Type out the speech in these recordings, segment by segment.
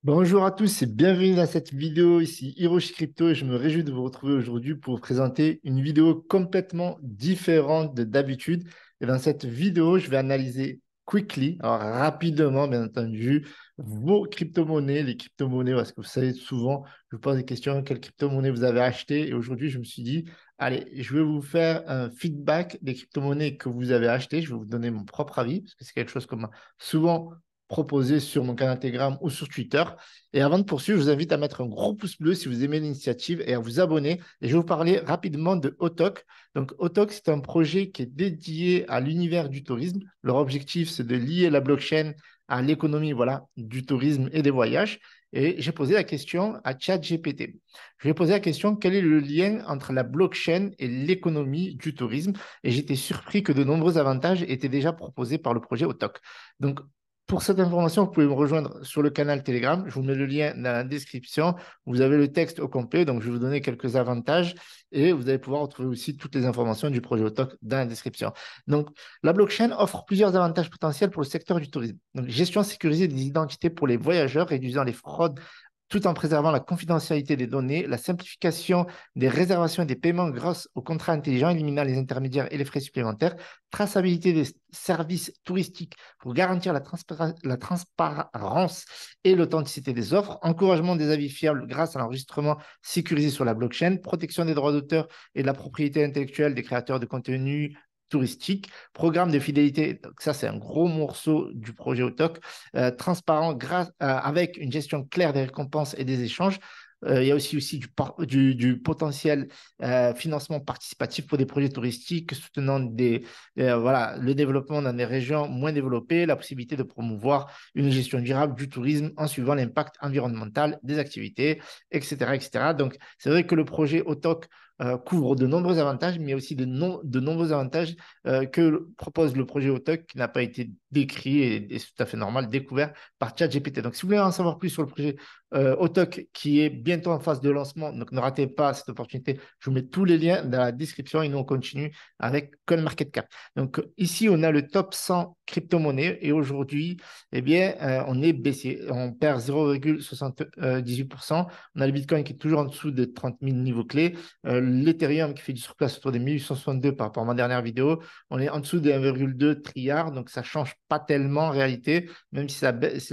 Bonjour à tous et bienvenue dans cette vidéo. Ici Hiroshi Crypto et je me réjouis de vous retrouver aujourd'hui pour vous présenter une vidéo complètement différente de d'habitude. Et dans cette vidéo, je vais analyser quickly, alors rapidement bien entendu, vos crypto-monnaies, les crypto-monnaies, parce que vous savez souvent, je vous pose des questions, quelle crypto-monnaie vous avez acheté. Et aujourd'hui, je me suis dit, allez, je vais vous faire un feedback des crypto-monnaies que vous avez achetées. Je vais vous donner mon propre avis, parce que c'est quelque chose qu'on m'a souvent proposé sur mon canal Telegram ou sur Twitter. Et avant de poursuivre, je vous invite à mettre un gros pouce bleu si vous aimez l'initiative et à vous abonner. Et je vais vous parler rapidement de Autok. Donc, Autok, c'est un projet qui est dédié à l'univers du tourisme. Leur objectif, c'est de lier la blockchain à l'économie, voilà, du tourisme et des voyages. Et j'ai posé la question à ChatGPT. Je lui ai posé la question, quel est le lien entre la blockchain et l'économie du tourisme? Et j'étais surpris que de nombreux avantages étaient déjà proposés par le projet Autok. Donc, pour cette information, vous pouvez me rejoindre sur le canal Telegram. Je vous mets le lien dans la description. Vous avez le texte au complet, donc je vais vous donner quelques avantages et vous allez pouvoir retrouver aussi toutes les informations du projet Autok dans la description. Donc, la blockchain offre plusieurs avantages potentiels pour le secteur du tourisme. Donc, gestion sécurisée des identités pour les voyageurs, réduisant les fraudes tout en préservant la confidentialité des données, la simplification des réservations et des paiements grâce aux contrats intelligents, éliminant les intermédiaires et les frais supplémentaires, traçabilité des services touristiques pour garantir la transparence et l'authenticité des offres, encouragement des avis fiables grâce à l'enregistrement sécurisé sur la blockchain, protection des droits d'auteur et de la propriété intellectuelle des créateurs de contenu touristique, programme de fidélité, donc ça c'est un gros morceau du projet Autok, transparent avec une gestion claire des récompenses et des échanges. Il y a aussi du potentiel financement participatif pour des projets touristiques soutenant voilà, le développement dans des régions moins développées, la possibilité de promouvoir une gestion durable du tourisme en suivant l'impact environnemental des activités, etc., etc. Donc, c'est vrai que le projet Autok couvre de nombreux avantages, mais aussi de nombreux avantages que propose le projet Autok qui n'a pas été décrit et c'est tout à fait normal, découvert par ChatGPT. Donc, si vous voulez en savoir plus sur le projet Autok qui est bientôt en phase de lancement, donc ne ratez pas cette opportunité, je vous mets tous les liens dans la description et nous on continue avec CoinMarketCap. Donc, ici, on a le top 100 crypto-monnaies et aujourd'hui, eh bien, on est baissé, on perd 0,78%. On a le Bitcoin qui est toujours en dessous de 30 000 niveaux clés. L'Ethereum qui fait du surplace autour des 1862 par rapport à ma dernière vidéo. On est en dessous des 1,2 trilliards, donc ça ne change pas tellement en réalité, même si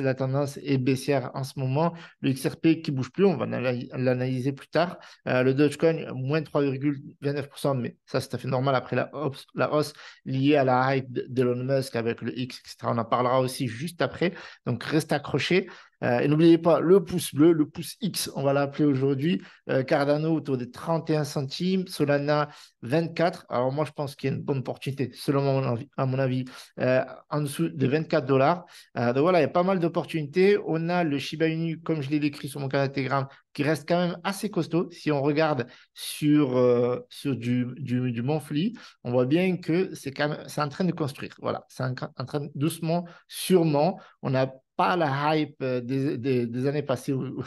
la tendance est baissière en ce moment. Le XRP qui ne bouge plus, on va l'analyser plus tard. Le Dogecoin, moins 3,29%, mais ça c'est tout à fait normal après la hausse liée à la hype d'Elon Musk avec le X, etc. On en parlera aussi juste après, donc reste accroché. Et n'oubliez pas le pouce bleu, le pouce X, on va l'appeler aujourd'hui. Cardano autour des 31 centimes, Solana 24. Alors moi, je pense qu'il y a une bonne opportunité, selon à mon avis, en dessous de 24 dollars. Donc voilà, il y a pas mal d'opportunités. On a le Shiba Inu, comme je l'ai décrit sur mon canal Telegram, qui reste quand même assez costaud. Si on regarde sur du monthly, on voit bien que c'est en train de construire. Voilà, c'est en train doucement, sûrement. On n'a pas la hype des années passées où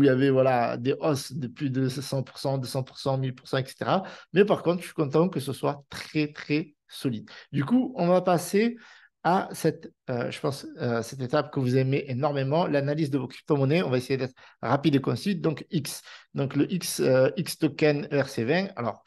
il y avait voilà, des hausses de plus de 100%, 200%, 1000%, etc. Mais par contre, je suis content que ce soit très, très solide. Du coup, on va passer à je pense, cette étape que vous aimez énormément, l'analyse de vos crypto-monnaies. On va essayer d'être rapide et concis. Donc, X. Donc, le X token ERC20. Alors,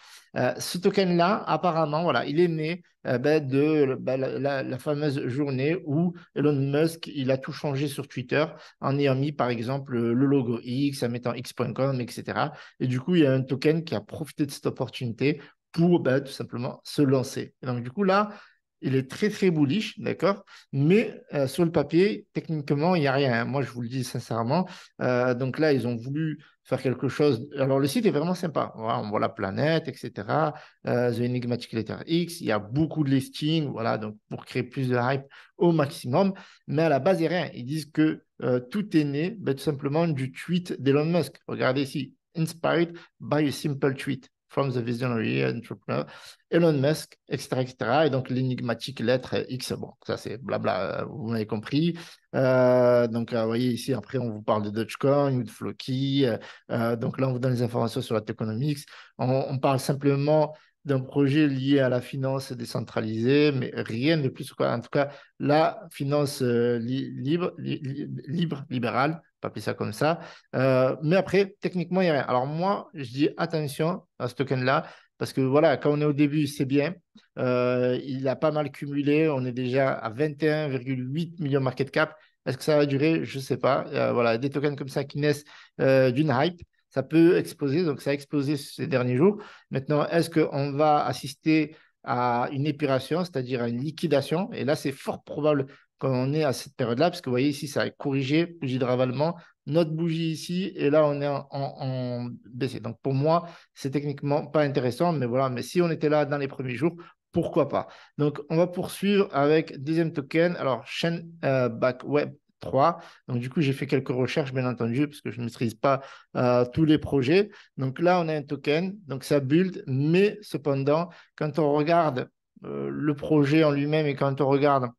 ce token-là, apparemment, voilà, il est né la fameuse journée où Elon Musk, il a tout changé sur Twitter en ayant mis, par exemple, le logo X, en mettant X.com, etc. Et du coup, il y a un token qui a profité de cette opportunité pour tout simplement se lancer. Et donc, du coup, là, il est très, très bullish, d'accord? Mais sur le papier, techniquement, il n'y a rien. Moi, je vous le dis sincèrement. Donc là, ils ont voulu faire quelque chose. Alors, le site est vraiment sympa. Voilà, on voit la planète, etc. The Enigmatic Letter X. Il y a beaucoup de listings, voilà, donc pour créer plus de hype au maximum. Mais à la base, il n'y a rien. Ils disent que tout est né tout simplement du tweet d'Elon Musk. Regardez ici. Inspired by a simple tweet from the visionary entrepreneur Elon Musk, etc., etc. Et donc, l'énigmatique lettre X, bon, ça c'est blabla, vous m'avez compris. Donc, vous voyez ici, après, on vous parle de Dogecoin ou de Floki. Donc là, on vous donne les informations sur la tokenomics. On parle simplement d'un projet lié à la finance décentralisée, mais rien de plus. Quoi. En tout cas, la finance libre, libérale, pas appeler ça comme ça. Mais après, techniquement, il n'y a rien. Alors moi, je dis attention à ce token-là, parce que voilà, quand on est au début, c'est bien. Il a pas mal cumulé. On est déjà à 21,8 millions market cap. Est-ce que ça va durer? Je ne sais pas. Voilà, des tokens comme ça qui naissent d'une hype, ça peut exploser. Donc, ça a explosé ces derniers jours. Maintenant, est-ce qu'on va assister à une épuration, c'est-à-dire à une liquidation? Et là, c'est fort probable qu'on est à cette période-là, parce que vous voyez ici, ça a corrigé bougie de ravalement, notre bougie ici, et là, on est en baissier. Donc, pour moi, c'est techniquement pas intéressant, mais voilà. Mais si on était là dans les premiers jours, pourquoi pas? Donc, on va poursuivre avec deuxième token. Alors, Chain Back Web 3. Donc, du coup, j'ai fait quelques recherches, bien entendu, parce que je ne maîtrise pas tous les projets. Donc, là, on a un token. Donc, ça build, mais cependant, quand on regarde le projet en lui-même et quand on regarde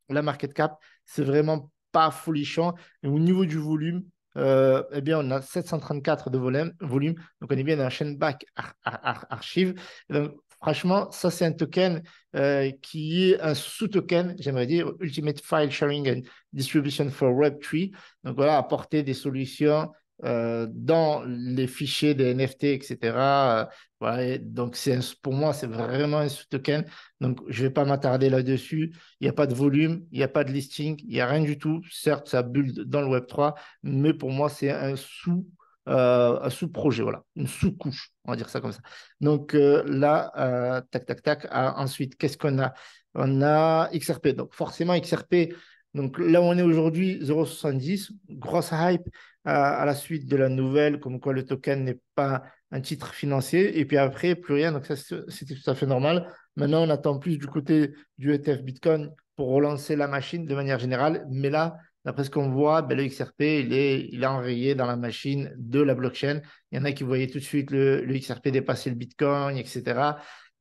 la market cap, c'est vraiment pas folichon. Et au niveau du volume, eh bien, on a 734 de volume. Donc, on est bien dans la chaîne back archive. Donc, franchement, ça, c'est un token qui est un sous-token, j'aimerais dire, Ultimate File Sharing and Distribution for Web3. Donc, voilà, apporter des solutions dans les fichiers des NFT, etc. Voilà, donc, pour moi, c'est vraiment un sous-token. Donc, je ne vais pas m'attarder là-dessus. Il n'y a pas de volume, il n'y a pas de listing, il n'y a rien du tout. Certes, ça build dans le Web3, mais pour moi, c'est un sous-projet, voilà, une sous-couche, on va dire ça comme ça. Donc là, tac, tac, tac. Ensuite, qu'est-ce qu'on a? On a XRP. Donc forcément, XRP, donc là où on est aujourd'hui, 0,70, grosse hype à la suite de la nouvelle, comme quoi le token n'est pas un titre financier. Et puis après, plus rien. Donc ça, c'était tout à fait normal. Maintenant, on attend plus du côté du ETF Bitcoin pour relancer la machine de manière générale. Mais là, d'après ce qu'on voit, ben, le XRP, il est enrayé dans la machine de la blockchain. Il y en a qui voyaient tout de suite le XRP dépasser le Bitcoin, etc.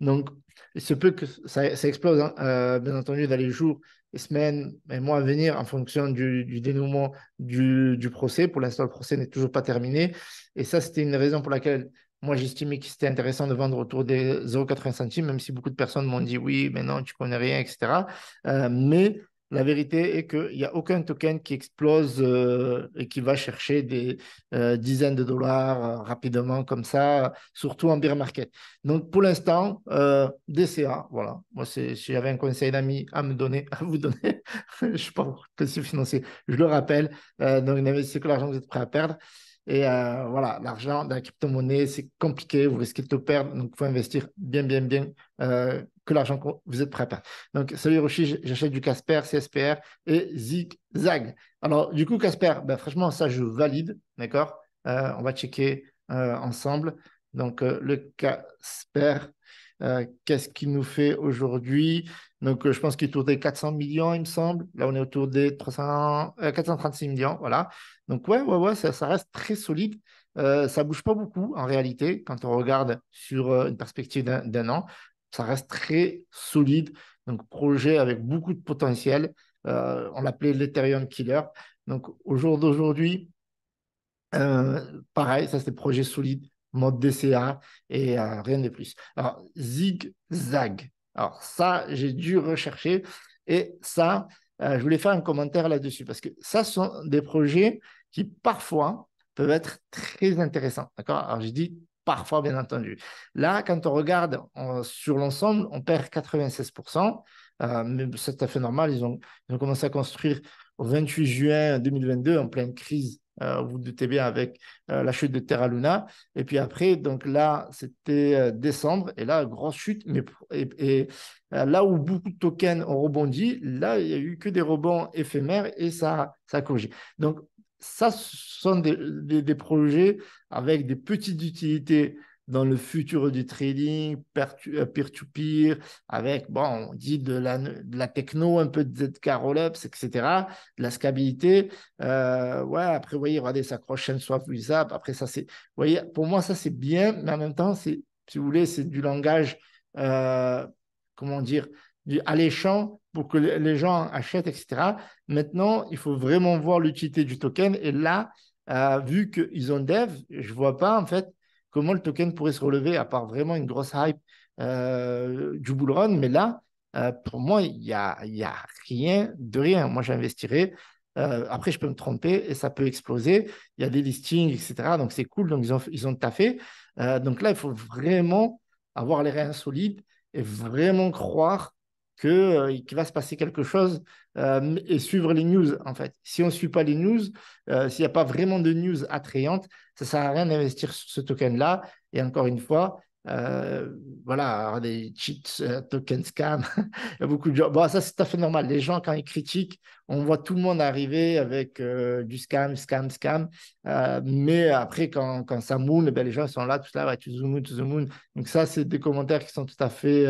Donc, il se peut que ça explose, hein, bien entendu, dans les jours, les semaines et mois à venir en fonction du dénouement du procès. Pour l'instant, le procès n'est toujours pas terminé. Et ça, c'était une raison pour laquelle moi, j'estimais que c'était intéressant de vendre autour des 0,80 centimes, même si beaucoup de personnes m'ont dit oui, mais non, tu connais rien, etc. Mais la vérité est qu'il n'y a aucun token qui explose et qui va chercher des dizaines de dollars rapidement comme ça, surtout en bear market. Donc, pour l'instant, DCA, voilà. Moi, si j'avais un conseil d'amis à me donner, à vous donner, je ne suis pas conseiller financier, je le rappelle. Donc, n'investissez que l'argent que vous êtes prêt à perdre. Et voilà, l'argent dans la crypto-monnaie, c'est compliqué, vous risquez de tout perdre. Donc, il faut investir bien, bien, bien que l'argent que vous êtes prêt à perdre. Donc, salut Rochi, j'achète du Casper, CSPR et Zigzag. Alors, du coup, Casper, ben, franchement, ça, je valide, d'accord? On va checker ensemble. Donc, le Casper, qu'est-ce qu'il nous fait aujourd'hui? Donc, je pense qu'il est autour des 400 millions, il me semble. Là, on est autour des 436 millions, voilà. Donc, ouais, ça reste très solide. Ça bouge pas beaucoup en réalité quand on regarde sur une perspective d'un an. Ça reste très solide. Donc, projet avec beaucoup de potentiel. On l'appelait l'Ethereum Killer. Donc, au jour d'aujourd'hui, pareil, ça c'est projet solide, mode DCA et rien de plus. Alors, Zigzag. Alors, ça, j'ai dû rechercher et ça, je voulais faire un commentaire là-dessus parce que ça sont des projets qui parfois peuvent être très intéressants. D'accord? Alors, j'ai dit parfois, bien entendu. Là, quand on regarde sur l'ensemble, on perd 96%, mais c'est tout à fait normal. Ils ont commencé à construire au 28 juin 2022 en pleine crise. Vous vous doutez bien avec la chute de Terra Luna. Et puis après, donc là, c'était décembre. Et là, grosse chute. Et là où beaucoup de tokens ont rebondi, là, il n'y a eu que des rebonds éphémères et ça a corrigé. Donc, ça, ce sont des projets avec des petites utilités dans le futur du trading, peer-to-peer, avec, bon, on dit de la techno, un peu de ZK Rollups, etc., de la scalabilité. Ouais, après, vous voyez, regardez, ça croche swap, USAP. Après, ça, c'est, vous voyez, pour moi, ça, c'est bien, mais en même temps, si vous voulez, c'est du langage, comment dire, alléchant pour que les gens achètent, etc. Maintenant, il faut vraiment voir l'utilité du token. Et là, vu qu'ils ont dev, je ne vois pas, en fait, comment le token pourrait se relever, à part vraiment une grosse hype du bull run. Mais là, pour moi, il y a rien de rien. Moi, j'investirais Après, je peux me tromper et ça peut exploser. Il y a des listings, etc. Donc, c'est cool. Donc, ils ont taffé. Donc là, il faut vraiment avoir les reins solides et vraiment croire qu'il va se passer quelque chose et suivre les news, en fait. Si on ne suit pas les news, s'il n'y a pas vraiment de news attrayantes, ça ne sert à rien d'investir sur ce token-là. Et encore une fois, euh, voilà, des cheats, token scam, il y a beaucoup de gens. Bon, ça, c'est tout à fait normal. Les gens, quand ils critiquent, on voit tout le monde arriver avec du scam, scam, scam. Mais après, quand ça moon, eh bien, les gens sont là, tout là, ouais, to the moon, to the moon. Donc, ça, c'est des commentaires qui sont tout à fait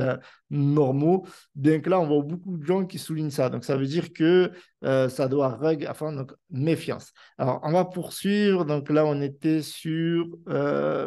normaux. Bien que là, on voit beaucoup de gens qui soulignent ça. Donc, ça veut dire que ça doit rug, enfin, donc, méfiance. Alors, on va poursuivre. Donc, là, on était sur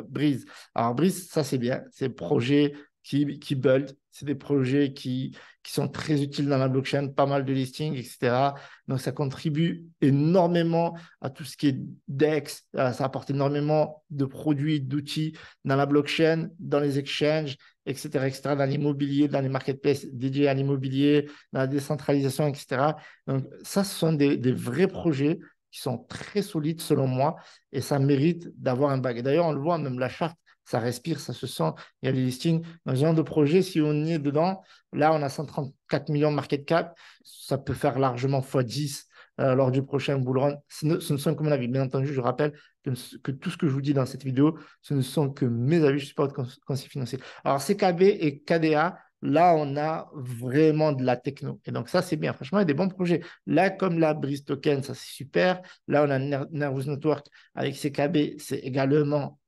Breeze. Alors, Breeze, ça, c'est bien. C'est projet qui build. C'est des projets qui sont très utiles dans la blockchain, pas mal de listings, etc. Donc, ça contribue énormément à tout ce qui est DEX. Ça apporte énormément de produits, d'outils dans la blockchain, dans les exchanges, etc., etc., dans l'immobilier, dans les marketplaces dédiés à l'immobilier, dans la décentralisation, etc. Donc, ça, ce sont des vrais projets qui sont très solides selon moi et ça mérite d'avoir un bac. D'ailleurs, on le voit, même la charte, ça respire, ça se sent, il y a les listings. Dans ce genre de projet, si on y est dedans, là, on a 134 millions de market cap, ça peut faire largement x10 lors du prochain bull run. Ce ne sont que mon avis. Bien entendu, je rappelle que tout ce que je vous dis dans cette vidéo, ce ne sont que mes avis, je ne suis pas votre conseiller financier. Alors, CKB et KDA, là, on a vraiment de la techno. Et donc, ça, c'est bien. Franchement, il y a des bons projets. Là, comme la Breeze Token, ça, c'est super. Là, on a Nervous Network avec CKB, c'est également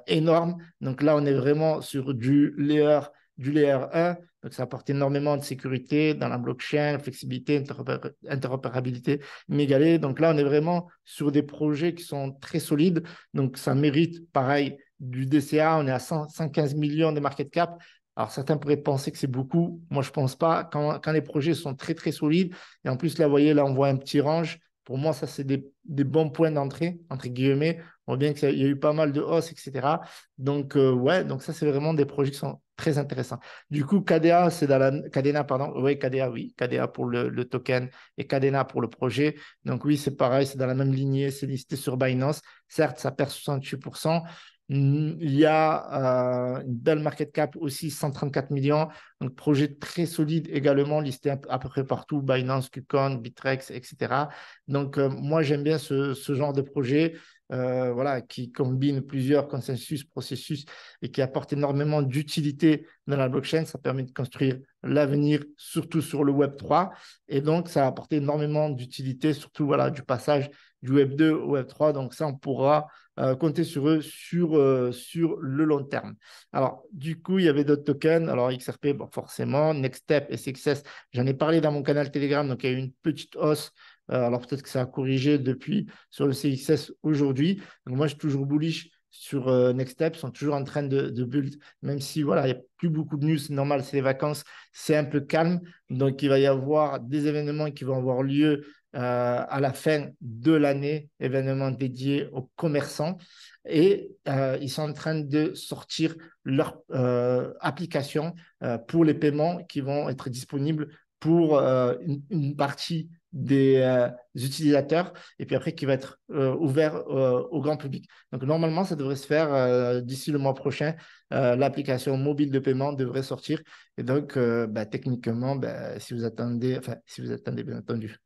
énorme. Donc là, on est vraiment sur du layer 1. Donc, ça apporte énormément de sécurité dans la blockchain, flexibilité, interopérabilité inégalée. Donc là, on est vraiment sur des projets qui sont très solides. Donc, ça mérite, pareil, du DCA. On est à 115 millions de market cap. Alors, certains pourraient penser que c'est beaucoup. Moi, je ne pense pas. Quand les projets sont très, très solides, et en plus, là, vous voyez, là, on voit un petit range. Pour moi, ça, c'est des bons points d'entrée, entre guillemets. On voit bien qu'il y a eu pas mal de hausses, etc. Donc, ouais, donc ça, c'est vraiment des projets qui sont très intéressants. Du coup, KDA, c'est dans la... Cadena, pardon. Oui, KDA, oui. KDA pour le token et Cadena pour le projet. Donc, oui, c'est pareil, c'est dans la même lignée. C'est listé sur Binance. Certes, ça perd 68%. Il y a une belle market cap aussi, 134 millions. Donc, projet très solide également, listé à peu près partout, Binance, KuCoin, Bitrex, etc. Donc, moi, j'aime bien ce genre de projet voilà, qui combine plusieurs consensus, processus et qui apporte énormément d'utilité dans la blockchain. Ça permet de construire l'avenir, surtout sur le Web3. Et donc, ça a apporté énormément d'utilité, surtout voilà, du passage du Web2 au Web3. Donc, ça, on pourra compter sur eux sur le long terme. Alors, du coup, il y avait d'autres tokens. Alors, XRP, bon, forcément. Nextstep et SXS, j'en ai parlé dans mon canal Telegram. Donc, il y a eu une petite hausse. Alors, peut-être que ça a corrigé depuis sur le CXS aujourd'hui. Donc, moi, je suis toujours bullish sur Nextstep. Ils sont toujours en train de build, même si, voilà, il n'y a plus beaucoup de news. C'est normal, c'est les vacances. C'est un peu calme. Donc, il va y avoir des événements qui vont avoir lieu à la fin de l'année, événements dédiés aux commerçants. Et ils sont en train de sortir leur application pour les paiements qui vont être disponibles pour une partie des utilisateurs et puis après qui va être ouvert au grand public. Donc normalement, ça devrait se faire d'ici le mois prochain. L'application mobile de paiement devrait sortir. Et donc, bah, techniquement, bah, si vous attendez, bien entendu,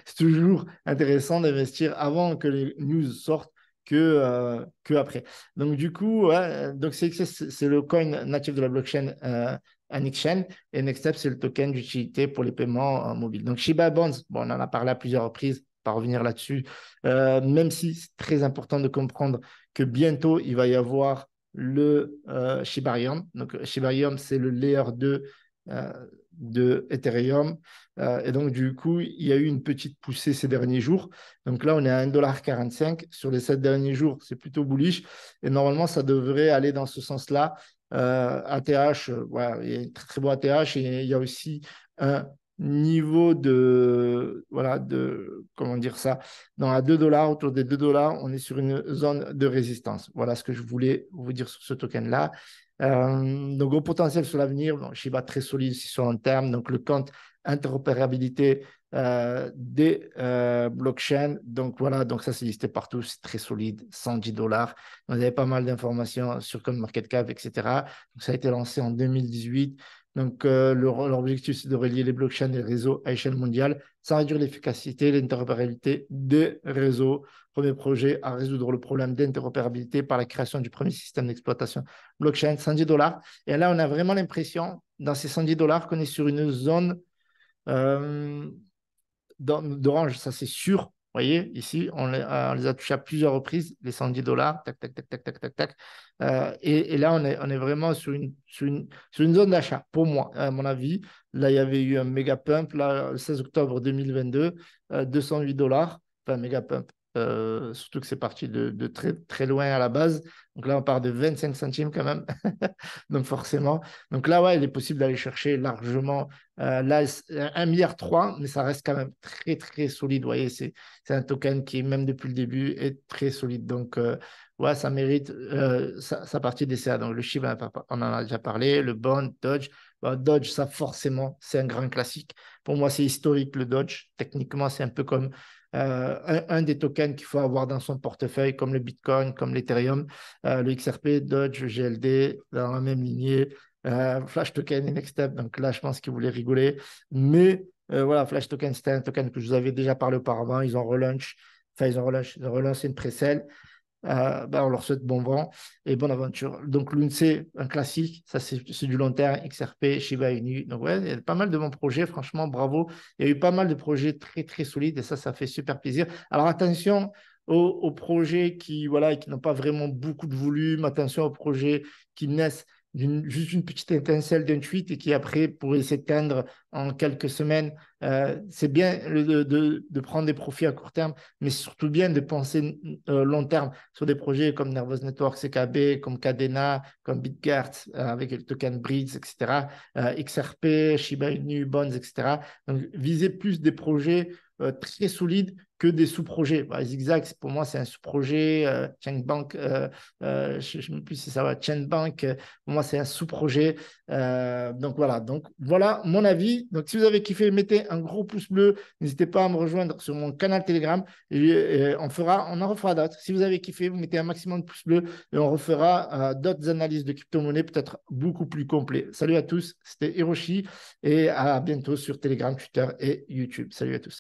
c'est toujours intéressant d'investir avant que les news sortent que après. Donc, du coup, ouais, donc c'est le coin natif de la blockchain Anixchain et Nextstep, c'est le token d'utilité pour les paiements mobiles. Donc, Shiba Bonds, bon, on en a parlé à plusieurs reprises, pas revenir là-dessus, même si c'est très important de comprendre que bientôt, il va y avoir le Shibarium. Donc, Shibarium, c'est le layer 2 de Ethereum. Et donc, du coup, il y a eu une petite poussée ces derniers jours. Donc là, on est à 1,45 $ sur les 7 derniers jours. C'est plutôt bullish. Et normalement, ça devrait aller dans ce sens-là. ATH, voilà, il y a un très, très beau ATH. Et il y a aussi un niveau voilà, comment dire ça, dans à 2 $, autour des 2 $, on est sur une zone de résistance. Voilà ce que je voulais vous dire sur ce token-là. Donc, gros potentiel sur l'avenir. Bon, Shiba très solide sur long terme. Donc, le compte interopérabilité des blockchains. Donc voilà, donc ça c'est listé partout, c'est très solide, 110 dollars. Vous avez pas mal d'informations sur CoinMarketCap, etc. Donc ça a été lancé en 2018. Donc leur objectif c'est de relier les blockchains et les réseaux à échelle mondiale sans réduire l'efficacité et l'interopérabilité des réseaux. Premier projet à résoudre le problème d'interopérabilité par la création du premier système d'exploitation blockchain, 110 dollars. Et là, on a vraiment l'impression, dans ces 110 dollars, qu'on est sur une zone euh, d'Orange, ça c'est sûr. Vous voyez, ici, on les a touchés à plusieurs reprises, les 110 dollars, tac, tac, tac, tac, tac, tac, tac. Et là, on est vraiment sur une zone d'achat, pour moi, à mon avis. Là, il y avait eu un méga pump, là, le 16 octobre 2022, 208 dollars, enfin, méga pump. Surtout que c'est parti de très, très loin à la base. Donc là, on part de 25 centimes quand même. Donc forcément. Donc là, ouais, il est possible d'aller chercher largement là, 1,3 milliard, mais ça reste quand même très, très solide. Vous voyez, c'est un token qui, même depuis le début, est très solide. Donc, ouais, ça mérite sa partie d'essai. Donc, le Shiba, on en a déjà parlé. Le Bond, Dodge. Bon, Dodge, ça, forcément, c'est un grand classique. Pour moi, c'est historique, le Dodge. Techniquement, c'est un peu comme un des tokens qu'il faut avoir dans son portefeuille, comme le Bitcoin, comme l'Ethereum, le XRP, Dodge, GLD, dans la même lignée. Flash Token et Next Step. Donc là, je pense qu'ils voulaient rigoler. Mais voilà, Flash Token, c'était un token que je vous avais déjà parlé auparavant. Ils ont relaunch. Enfin, ils ont relancé une pré-sale. Ben, on leur souhaite bon vent et bonne aventure. Donc, l'UNC, un classique, ça c'est du long terme, XRP, Shiba Inu. Donc, ouais, il y a pas mal de bons projets, franchement, bravo. Il y a eu pas mal de projets très, très solides et ça fait super plaisir. Alors, attention aux projets qui, voilà, qui n'ont pas vraiment beaucoup de volume, attention aux projets qui naissent juste une petite étincelle d'un tweet et qui après pourrait s'éteindre en quelques semaines. C'est bien de prendre des profits à court terme, mais c'est surtout bien de penser long terme sur des projets comme Nervous Network, CKB, comme Cadena, comme BitGert, avec le token Breeze, etc., XRP, Shiba Inu, Bonds, etc. Donc, viser plus des projets très solides que des sous-projets. Bah, Zigzag, pour moi, c'est un sous-projet. Chainbank, je ne sais plus si ça va. Chainbank, pour moi, c'est un sous-projet. Donc voilà mon avis. Donc si vous avez kiffé, mettez un gros pouce bleu. N'hésitez pas à me rejoindre sur mon canal Telegram et on en refera d'autres. Si vous avez kiffé, vous mettez un maximum de pouces bleus et on refera d'autres analyses de crypto-monnaies peut-être beaucoup plus complets. Salut à tous, c'était Hiroshi et à bientôt sur Telegram, Twitter et YouTube. Salut à tous.